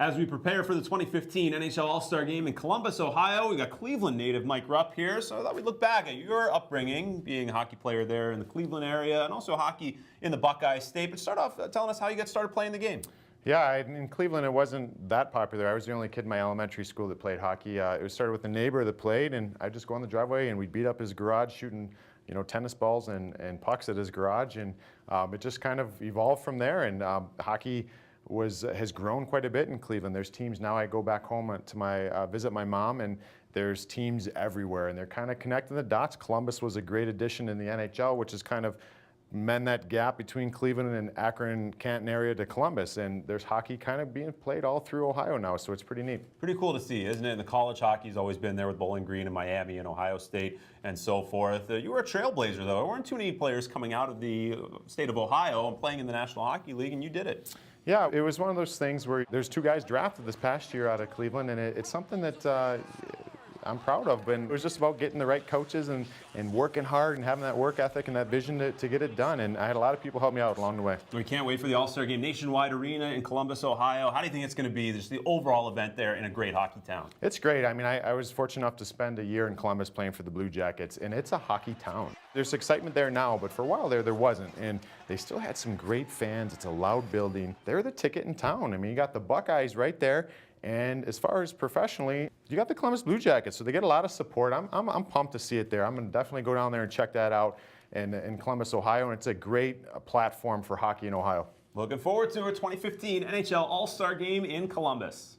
As we prepare for the 2015 NHL All-Star Game in Columbus, Ohio, we got Cleveland native Mike Rupp here. So I thought we'd look back at your upbringing, being a hockey player there in the Cleveland area, and also hockey in the Buckeye State. But start off telling us how you got started playing the game. Yeah, in Cleveland, it wasn't that popular. I was the only kid in my elementary school that played hockey. It was started with a neighbor that played, and I'd just go on the driveway and we'd beat up his garage shooting, tennis balls and pucks at his garage, and it just kind of evolved from there. And hockey has grown quite a bit in Cleveland. There's teams now. I go back home to visit my mom, and there's teams everywhere, and they're kind of connecting the dots. Columbus was a great addition in the NHL, which is kind of mend that gap between Cleveland and Akron, Canton area to Columbus, and there's hockey kind of being played all through Ohio now, so it's pretty neat. Pretty cool to see, isn't it? And the college hockey's always been there with Bowling Green and Miami and Ohio State and so forth. You were a trailblazer, though. There weren't too many players coming out of the state of Ohio and playing in the National Hockey League, and you did it. Yeah, it was one of those things where there's two guys drafted this past year out of Cleveland, and it's something that I'm proud of. And it was just about getting the right coaches and working hard and having that work ethic and that vision to get it done. And I had a lot of people help me out along the way. We can't wait for the All-Star Game, Nationwide Arena in Columbus, Ohio. How do you think it's going to be, just the overall event there in a great hockey town? It's great. I mean, I was fortunate enough to spend a year in Columbus playing for the Blue Jackets, and it's a hockey town. There's excitement there now, but for a while there wasn't. And they still had some great fans. It's a loud building. They're the ticket in town. I mean, you got the Buckeyes right there. And as far as professionally, you got the Columbus Blue Jackets, so they get a lot of support. I'm pumped to see it there. I'm going to definitely go down there and check that out in Columbus, Ohio, and it's a great platform for hockey in Ohio. Looking forward to a 2015 NHL All-Star Game in Columbus.